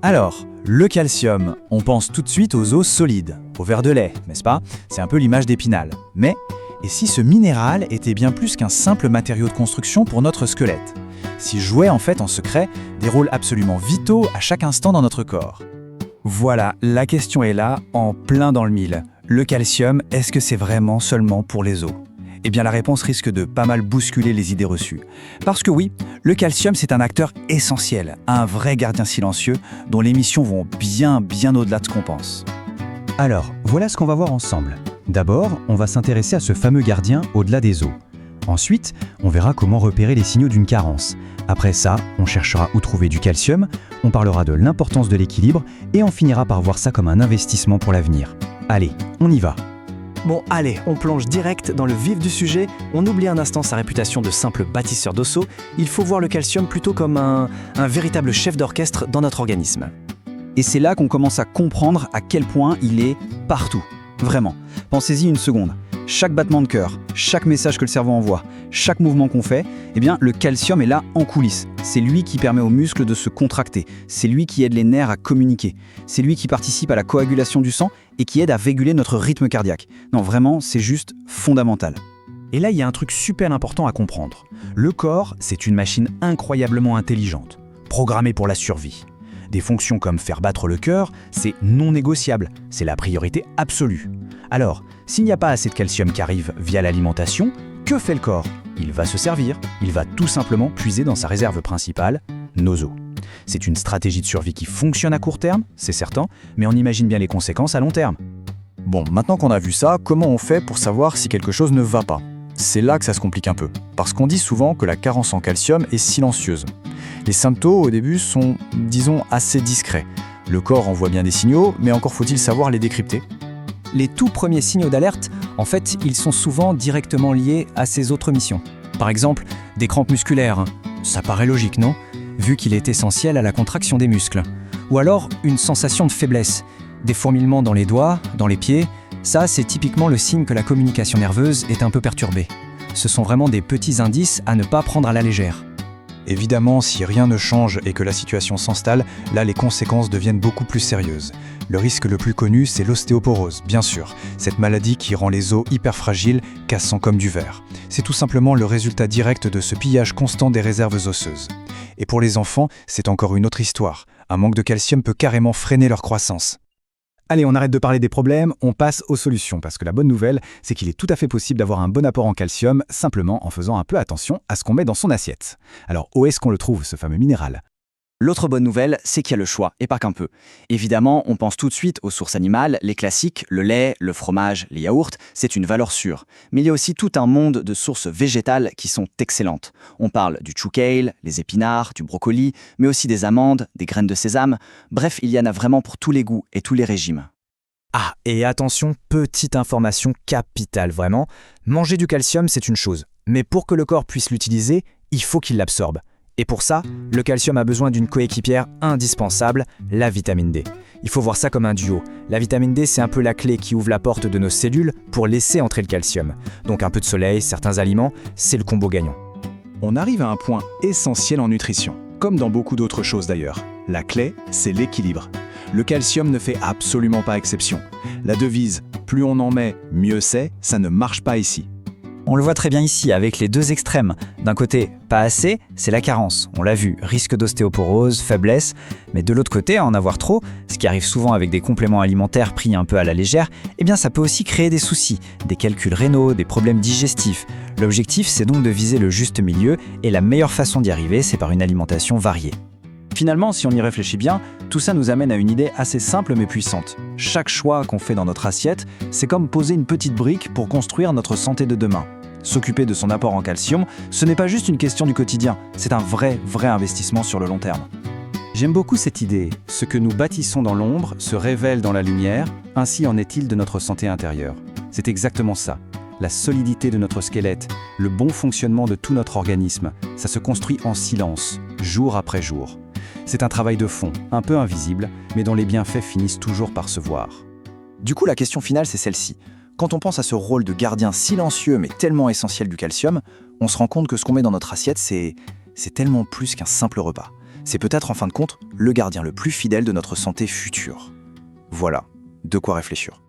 Alors, le calcium, on pense tout de suite aux os solides, au verre de lait, n'est-ce pas? C'est un peu l'image d'Épinal. Mais, et si ce minéral était bien plus qu'un simple matériau de construction pour notre squelette? S'il jouait en fait en secret des rôles absolument vitaux à chaque instant dans notre corps? Voilà, la question est là, en plein dans le mille. Le calcium, est-ce que c'est vraiment seulement pour les os? Eh bien la réponse risque de pas mal bousculer les idées reçues. Parce que oui, le calcium c'est un acteur essentiel, un vrai gardien silencieux dont les missions vont bien au-delà de ce qu'on pense. Alors, voilà ce qu'on va voir ensemble. D'abord, on va s'intéresser à ce fameux gardien au-delà des os. Ensuite, on verra comment repérer les signaux d'une carence. Après ça, on cherchera où trouver du calcium, on parlera de l'importance de l'équilibre et on finira par voir ça comme un investissement pour l'avenir. Allez, on y va. Bon, allez, on plonge direct dans le vif du sujet. On oublie un instant sa réputation de simple bâtisseur d'osseaux. Il faut voir le calcium plutôt comme un véritable chef d'orchestre dans notre organisme. Et c'est là qu'on commence à comprendre à quel point il est partout. Vraiment. Pensez-y une seconde. Chaque battement de cœur, chaque message que le cerveau envoie, chaque mouvement qu'on fait, eh bien, le calcium est là en coulisses. C'est lui qui permet aux muscles de se contracter. C'est lui qui aide les nerfs à communiquer. C'est lui qui participe à la coagulation du sang et qui aide à réguler notre rythme cardiaque. Non, vraiment, c'est juste fondamental. Et là, il y a un truc super important à comprendre. Le corps, c'est une machine incroyablement intelligente, programmée pour la survie. Des fonctions comme faire battre le cœur, c'est non négociable, c'est la priorité absolue. Alors, s'il n'y a pas assez de calcium qui arrive via l'alimentation, que fait le corps? Il va se servir, il va tout simplement puiser dans sa réserve principale, nos os. C'est une stratégie de survie qui fonctionne à court terme, c'est certain, mais on imagine bien les conséquences à long terme. Bon, maintenant qu'on a vu ça, comment on fait pour savoir si quelque chose ne va pas? C'est là que ça se complique un peu, parce qu'on dit souvent que la carence en calcium est silencieuse. Les symptômes au début sont, disons, assez discrets. Le corps envoie bien des signaux, mais encore faut-il savoir les décrypter. Les tout premiers signaux d'alerte, en fait, ils sont souvent directement liés à ses autres missions. Par exemple, des crampes musculaires. Ça paraît logique, non? Vu qu'il est essentiel à la contraction des muscles. Ou alors, une sensation de faiblesse. Des fourmillements dans les doigts, dans les pieds. Ça, c'est typiquement le signe que la communication nerveuse est un peu perturbée. Ce sont vraiment des petits indices à ne pas prendre à la légère. Évidemment, si rien ne change et que la situation s'installe, là les conséquences deviennent beaucoup plus sérieuses. Le risque le plus connu, c'est l'ostéoporose, bien sûr. Cette maladie qui rend les os hyper fragiles, cassant comme du verre. C'est tout simplement le résultat direct de ce pillage constant des réserves osseuses. Et pour les enfants, c'est encore une autre histoire. Un manque de calcium peut carrément freiner leur croissance. Allez, on arrête de parler des problèmes, on passe aux solutions, parce que la bonne nouvelle, c'est qu'il est tout à fait possible d'avoir un bon apport en calcium, simplement en faisant un peu attention à ce qu'on met dans son assiette. Alors, où est-ce qu'on le trouve, ce fameux minéral? L'autre bonne nouvelle, c'est qu'il y a le choix, et pas qu'un peu. Évidemment, on pense tout de suite aux sources animales, les classiques, le lait, le fromage, les yaourts, c'est une valeur sûre. Mais il y a aussi tout un monde de sources végétales qui sont excellentes. On parle du chou kale, les épinards, du brocoli, mais aussi des amandes, des graines de sésame. Bref, il y en a vraiment pour tous les goûts et tous les régimes. Ah, et attention, petite information capitale vraiment. Manger du calcium, c'est une chose. Mais pour que le corps puisse l'utiliser, il faut qu'il l'absorbe. Et pour ça, le calcium a besoin d'une coéquipière indispensable, la vitamine D. Il faut voir ça comme un duo. La vitamine D, c'est un peu la clé qui ouvre la porte de nos cellules pour laisser entrer le calcium. Donc un peu de soleil, certains aliments, c'est le combo gagnant. On arrive à un point essentiel en nutrition, comme dans beaucoup d'autres choses d'ailleurs. La clé, c'est l'équilibre. Le calcium ne fait absolument pas exception. La devise « plus on en met, mieux c'est », ça ne marche pas ici. On le voit très bien ici avec les deux extrêmes. D'un côté, pas assez, c'est la carence. On l'a vu, risque d'ostéoporose, faiblesse. Mais de l'autre côté, en avoir trop, ce qui arrive souvent avec des compléments alimentaires pris un peu à la légère, eh bien ça peut aussi créer des soucis, des calculs rénaux, des problèmes digestifs. L'objectif, c'est donc de viser le juste milieu et la meilleure façon d'y arriver, c'est par une alimentation variée. Finalement, si on y réfléchit bien, tout ça nous amène à une idée assez simple mais puissante. Chaque choix qu'on fait dans notre assiette, c'est comme poser une petite brique pour construire notre santé de demain. S'occuper de son apport en calcium, ce n'est pas juste une question du quotidien, c'est un vrai investissement sur le long terme. J'aime beaucoup cette idée. Ce que nous bâtissons dans l'ombre se révèle dans la lumière, ainsi en est-il de notre santé intérieure. C'est exactement ça. La solidité de notre squelette, le bon fonctionnement de tout notre organisme, ça se construit en silence, jour après jour. C'est un travail de fond, un peu invisible, mais dont les bienfaits finissent toujours par se voir. Du coup, la question finale, c'est celle-ci. Quand on pense à ce rôle de gardien silencieux mais tellement essentiel du calcium, on se rend compte que ce qu'on met dans notre assiette, c'est tellement plus qu'un simple repas. c'est peut-être en fin de compte le gardien le plus fidèle de notre santé future. Voilà, de quoi réfléchir.